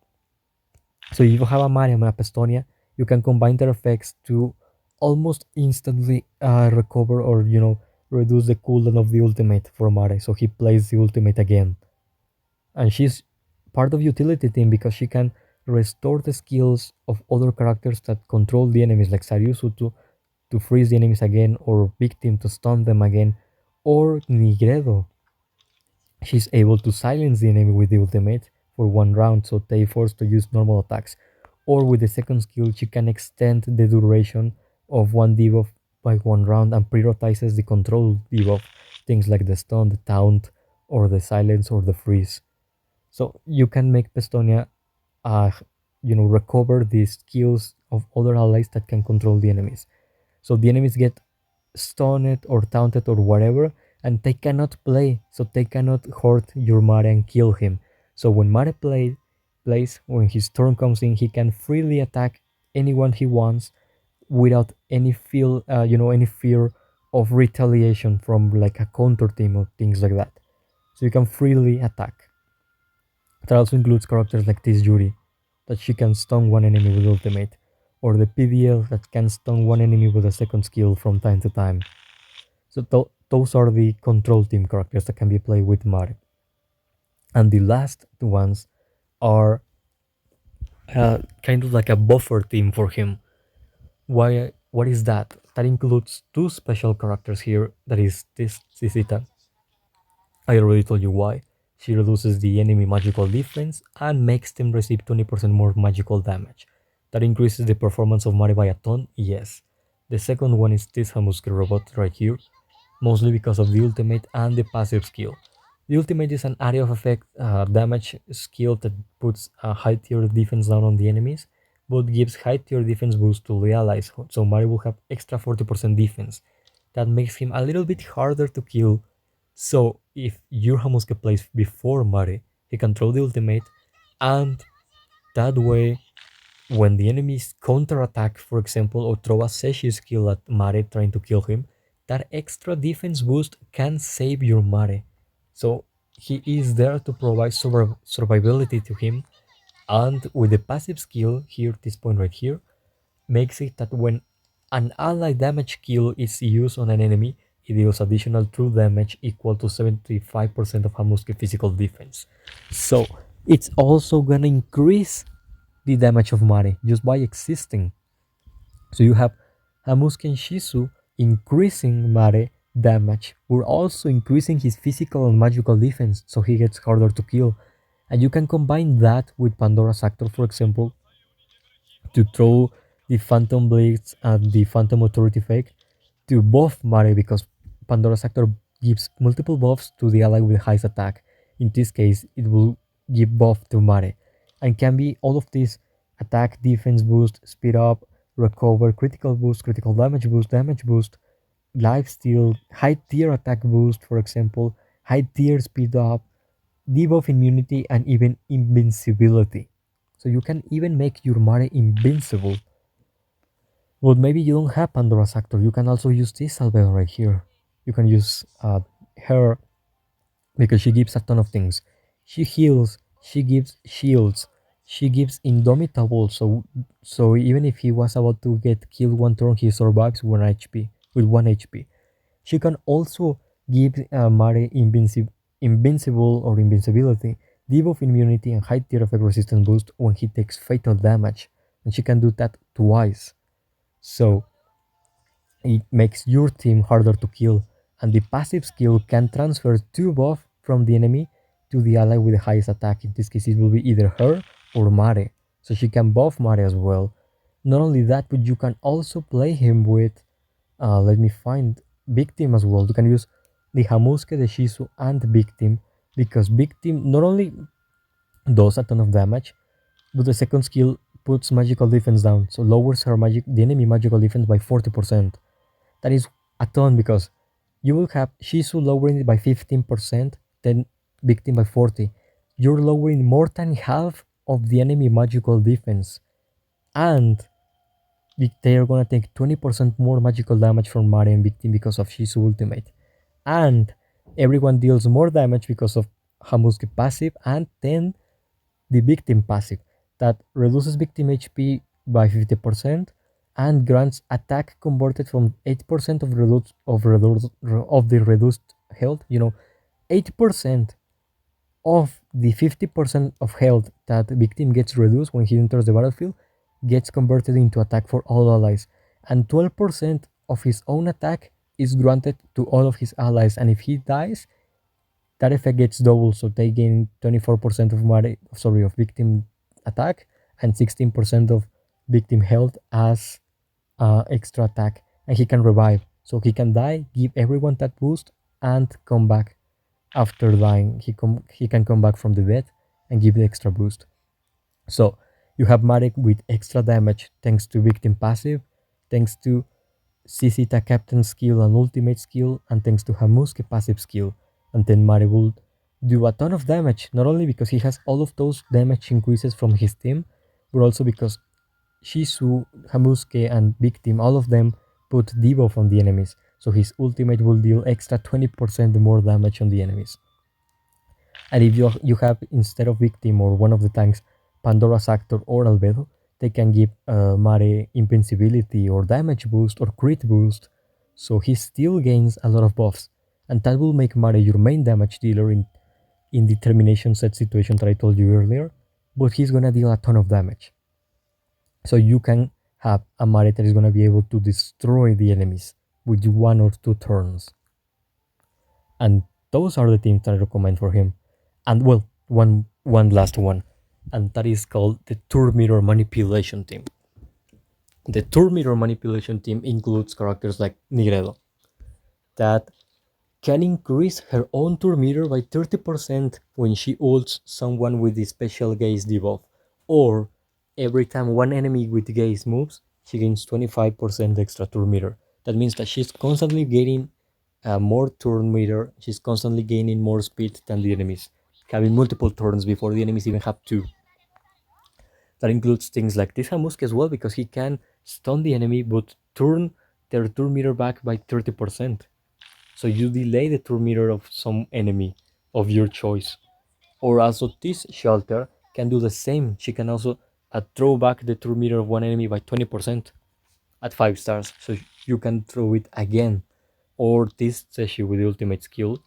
So if you have a Mare and a Pestonia, you can combine their effects to almost instantly recover or reduce the cooldown of the ultimate for Mare. So he plays the ultimate again, and she's part of utility team because she can restore the skills of other characters that control the enemies, like Sariusu to freeze the enemies again, or Victim to stun them again, or Nigredo. She's able to silence the enemy with the ultimate for one round, so they forced to use normal attacks. Or with the second skill, she can extend the duration of one debuff by one round and prioritizes the control debuff, things like the stun, the taunt, or the silence or the freeze. So you can make Pestonia, recover the skills of other allies that can control the enemies. So the enemies get stunned or taunted or whatever, and they cannot play, so they cannot hurt your Mare and kill him. So when Mare plays, plays, when his turn comes in, he can freely attack anyone he wants without any feel, any fear of retaliation from like a counter team or things like that. So you can freely attack. That also includes characters like this Yuri, that she can stun one enemy with ultimate, or the PDL that can stun one enemy with a second skill from time to time. So those are the control team characters that can be played with Mare. And the last ones are kind of like a buffer team for him. Why? What is that? That includes two special characters here. That is this Sisita. I already told you why. She reduces the enemy magical defense and makes them receive 20% more magical damage. That increases the performance of Mari by a ton, yes. The second one is this Hamuski robot right here, mostly because of the ultimate and the passive skill. The ultimate is an area of effect damage skill that puts a high tier defense down on the enemies, but gives high tier defense boost to the allies, so Mari will have extra 40% defense. That makes him a little bit harder to kill, so if your Hamuske plays before Mare, he can throw the ultimate, and that way, when the enemies counterattack, for example, or throw a Seshi skill at Mare trying to kill him, that extra defense boost can save your Mare. So he is there to provide survivability to him, and with the passive skill here, this point right here, makes it that when an ally damage kill is used on an enemy, it deals additional true damage equal to 75% of Hamuski physical defense. So it's also gonna increase the damage of Mare just by existing. So you have Hamuski and Shizu increasing Mare damage. We're also increasing his physical and magical defense, so he gets harder to kill. And you can combine that with Pandora's Actor, for example, to throw the Phantom Blades and the Phantom Authority fake to buff Mare, because Pandora's Actor gives multiple buffs to the ally with highest attack. In this case, it will give buff to Mare, and can be all of these: attack, defense boost, speed up, recover, critical boost, critical damage boost, life steal, high tier attack boost, for example, high tier speed up, debuff immunity, and even invincibility. So you can even make your Mare invincible. But maybe you don't have Pandora's Actor. You can also use this Albedo right here. You can use her, because she gives a ton of things. She heals, she gives shields, she gives indomitable. So even if he was about to get killed one turn, he survives 1 HP with 1 HP. She can also give Mare invincible or invincibility, debuff immunity, and high tier effect resistance boost when he takes fatal damage, and she can do that twice. So it makes your team harder to kill, and the passive skill can transfer 2 buff from the enemy to the ally with the highest attack. In this case, it will be either her or Mare, so she can buff Mare as well. Not only that, but you can also play him with, let me find, Victim as well. You can use the Hamuske, the Shizu, and Victim, because Victim not only does a ton of damage, but the second skill puts magical defense down, so lowers the enemy magical defense by 40%. That is a ton, because you will have Shizu lowering it by 15%, then Victim by 40. You're lowering more than half of the enemy magical defense, and they are gonna take 20% more magical damage from Mare and Victim because of Shizu ultimate. And everyone deals more damage because of Hamuski passive, and then the Victim passive that reduces Victim HP by 50% and grants attack converted from 8% of the reduced health. 8% of the 50% of health that Victim gets reduced when he enters the battlefield gets converted into attack for all allies, and 12% of his own attack is granted to all of his allies, and if he dies, that effect gets doubled, so they gain 24% of Victim attack and 16% of Victim health as extra attack, and he can revive, so he can die, give everyone that boost, and come back after dying. He can come back from the dead and give the extra boost. So you have Marek with extra damage thanks to Victim passive, thanks to Sisita Captain skill and ultimate skill, and thanks to Hamuski passive skill. And then Mare will do a ton of damage, not only because he has all of those damage increases from his team, but also because Shizu, Hamusuke, and Big Team, all of them put debuff on the enemies, so his ultimate will deal extra 20% more damage on the enemies. And if you have, instead of Big Team or one of the tanks, Pandora's Actor or Albedo, they can give Mare invincibility or damage boost or crit boost, so he still gains a lot of buffs, and that will make Mare your main damage dealer in the termination set situation that I told you earlier, but he's gonna deal a ton of damage. So you can have a Mare that is gonna be able to destroy the enemies with 1 or 2 turns. And those are the teams that I recommend for him. And well, one last one, and that is called the Turn Meter Manipulation team. The Turn Meter Manipulation team includes characters like Nigredo, that can increase her own turn meter by 30% when she ults someone with the special gaze debuff, or every time one enemy with gaze moves, she gains 25% extra turn meter. That means that she's constantly gaining more turn meter, she's constantly gaining more speed than the enemies, having multiple turns before the enemies even have two. That includes things like this Hamusk as well, because he can stun the enemy but turn their turn meter back by 30%. So you delay the turn meter of some enemy of your choice. Or also this shelter can do the same. She can also throw back the turn meter of one enemy by 20% at 5 stars. So you can throw it again. Or this Seshi with the ultimate skill,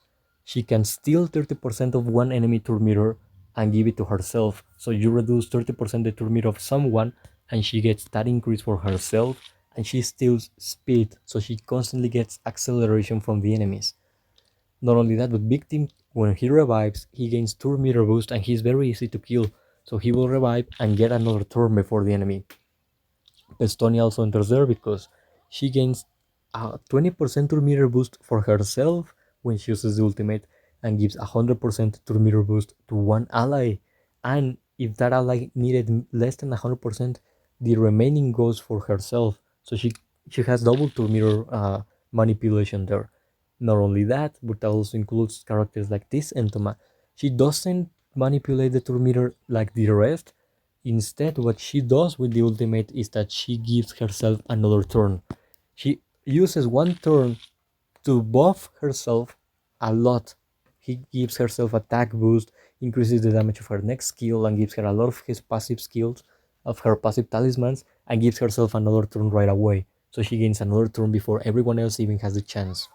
she can steal 30% of one enemy turn meter and give it to herself. So you reduce 30% the turn meter of someone and she gets that increase for herself, and she steals speed, so she constantly gets acceleration from the enemies. Not only that, but Big Team, when he revives, he gains turn meter boost and he's very easy to kill. So he will revive and get another turn before the enemy. Estonia also enters there because she gains a 20% turn meter boost for herself when she uses the ultimate, and gives 100% turn meter boost to one ally. And if that ally needed less than 100%, the remaining goes for herself. So she has double turn meter manipulation there. Not only that, but that also includes characters like this Entoma. She doesn't manipulate the turn meter like the rest. Instead, what she does with the ultimate is that she gives herself another turn. She uses one turn to buff herself a lot. He gives herself attack boost, increases the damage of her next skill, and gives her a lot of his passive skills, of her passive talismans, and gives herself another turn right away. So she gains another turn before everyone else even has the chance.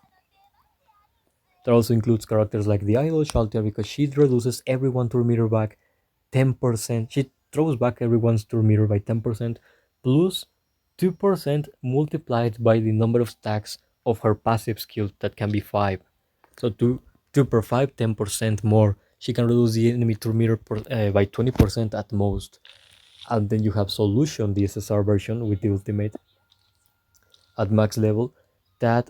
That also includes characters like the Idol Shelter, because she reduces everyone turn meter back 10%. She throws back everyone's turn meter by 10%, plus 2% multiplied by the number of stacks of her passive skill, that can be 5. So 2 per 5, 10% more. She can reduce the enemy turn meter by 20% at most. And then you have Solution, the SSR version with the ultimate at max level, that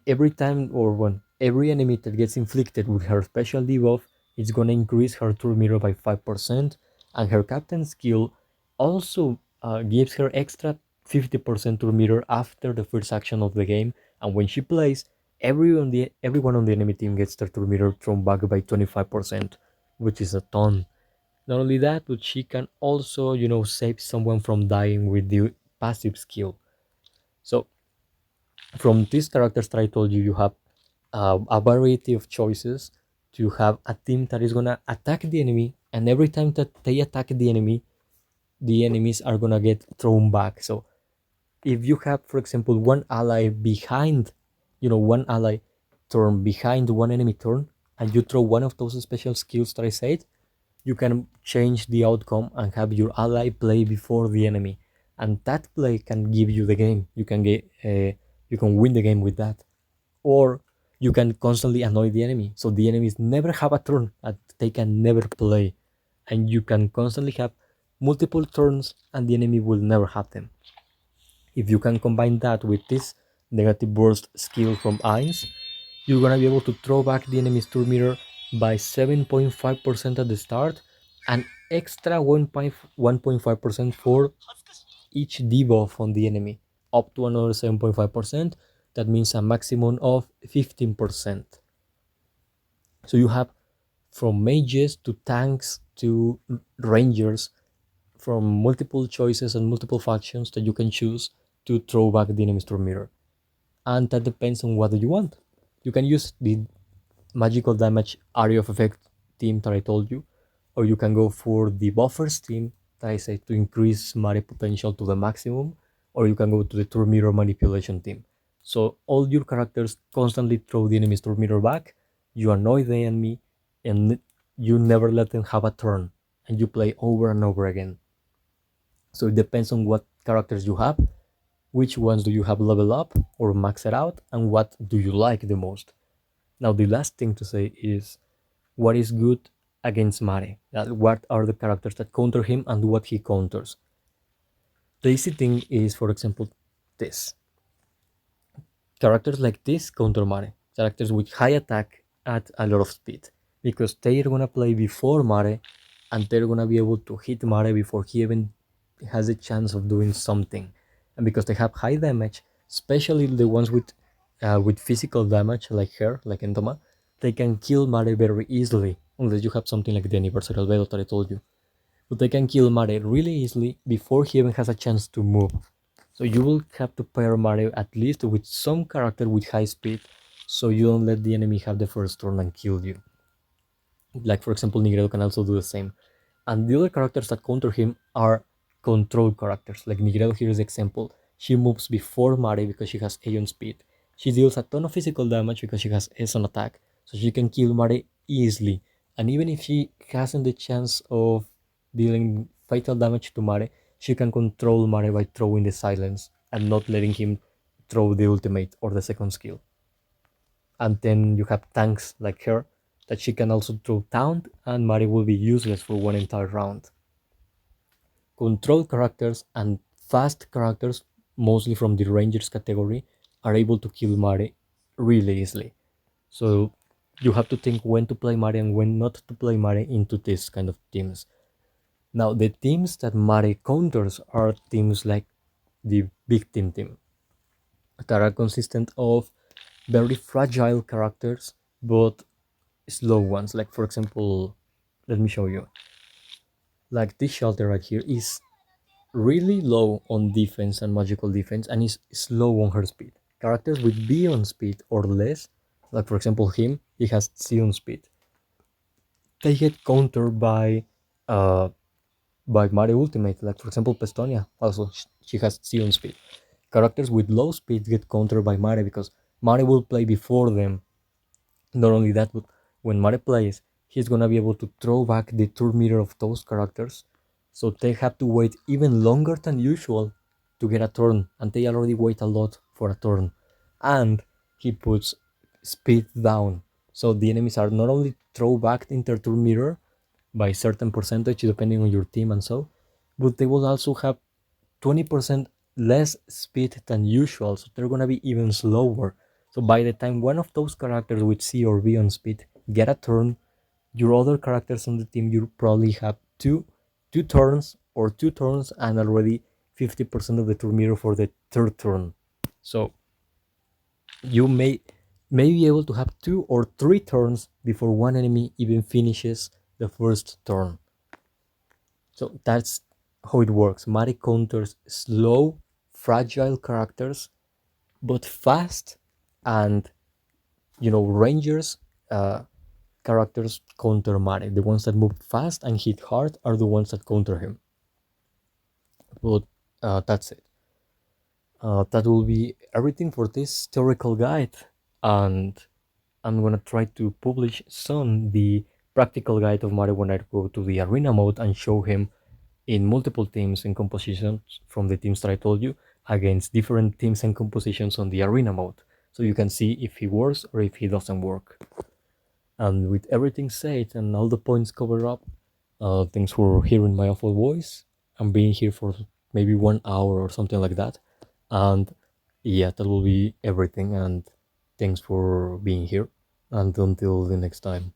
every time, or when every enemy that gets inflicted with her special debuff, it's gonna increase her turn meter by 5%, and her captain skill also gives her extra 50% turn meter after the first action of the game, and when she plays, everyone on the enemy team gets their turn meter thrown back by 25%, which is a ton. Not only that, but she can also, save someone from dying with the passive skill. So from these characters that I told you, you have a variety of choices to have a team that is gonna attack the enemy, and every time that they attack the enemy, the enemies are gonna get thrown back. So if you have, for example, one ally behind, one ally turn behind one enemy turn, and you throw one of those special skills that I said, you can change the outcome and have your ally play before the enemy, and that play can give you the game. You can win the game with that, or you can constantly annoy the enemy, so the enemies never have a turn and they can never play, and you can constantly have multiple turns and the enemy will never have them. If you can combine that with this negative burst skill from Ainz, you're gonna be able to throw back the enemy's turn meter by 7.5% at the start, and extra 1.5% for each debuff on the enemy, up to another 7.5%. That means a maximum of 15%. So you have from mages to tanks to rangers, from multiple choices and multiple factions that you can choose to throw back the enemy's turn meter. And that depends on what you want. You can use the magical damage area of effect team that I told you, or you can go for the buffers team that I said to increase Mare potential to the maximum, or you can go to the turn meter manipulation team. So all your characters constantly throw the enemy's turn meter back, you annoy the enemy, and you never let them have a turn, and you play over and over again. So it depends on what characters you have, which ones do you have level up or max it out, and what do you like the most. Now, the last thing to say is what is good against Mare. What are the characters that counter him and what he counters. The easy thing is, for example, this. Characters like this counter Mare. Characters with high attack at a lot of speed. Because they're gonna play before Mare and they're gonna be able to hit Mare before he even has a chance of doing something. And because they have high damage, especially the ones with physical damage like her, like Entoma, they can kill Mare very easily, unless you have something like the Anniversary Albedo that I told you. But they can kill Mare really easily before he even has a chance to move. So you will have to pair Mare at least with some character with high speed, so you don't let the enemy have the first turn and kill you. Like for example, Nigredo can also do the same. And the other characters that counter him are control characters. Like Nigredo here is the example. She moves before Mare because she has A on speed. She deals a ton of physical damage because she has S on attack, so she can kill Mare easily. And even if she hasn't the chance of dealing fatal damage to Mare, she can control Mare by throwing the silence and not letting him throw the ultimate or the second skill. And then you have tanks like her that she can also throw taunt, and Mari will be useless for one entire round. Control characters and fast characters, mostly from the Rangers category, are able to kill Mari really easily. So you have to think when to play Mari and when not to play Mari into this kind of teams. Now, the teams that Mari counters are teams like the big team that are consistent of very fragile characters, but slow ones. Like for example, let me show you. Like this shelter right here is really low on defense and magical defense and is slow on her speed. Characters with B on speed or less, like for example him, he has C on speed. They get countered uh by Mare Ultimate, like for example Pestonia, also she has C on speed. Characters with low speed get countered by Mare because Mare will play before them. Not only that, but when Mare plays, he's gonna be able to throw back the turn meter of those characters, so they have to wait even longer than usual to get a turn, and they already wait a lot for a turn. And he puts speed down, so the enemies are not only throw back in their turn meter by certain percentage depending on your team and so, but they will also have 20% less speed than usual, so they're gonna be even slower. So by the time one of those characters with C or B on speed get a turn, your other characters on the team you probably have two turns or 2 turns and already 50% of the turn meter for the third turn. So you may be able to have 2 or 3 turns before one enemy even finishes the first turn. So that's how it works. Mari counters slow, fragile characters, but fast, and rangers characters counter Mari. The ones that move fast and hit hard are the ones that counter him. But that's it. That will be everything for this theoretical guide, and I'm gonna try to publish soon the practical guide of Mari when I go to the arena mode and show him in multiple teams and compositions from the teams that I told you against different teams and compositions on the arena mode, so you can see if he works or if he doesn't work. And with everything said and all the points covered up, thanks for hearing my awful voice and being here for maybe 1 hour or something like that. And yeah, that will be everything. And thanks for being here. And until the next time.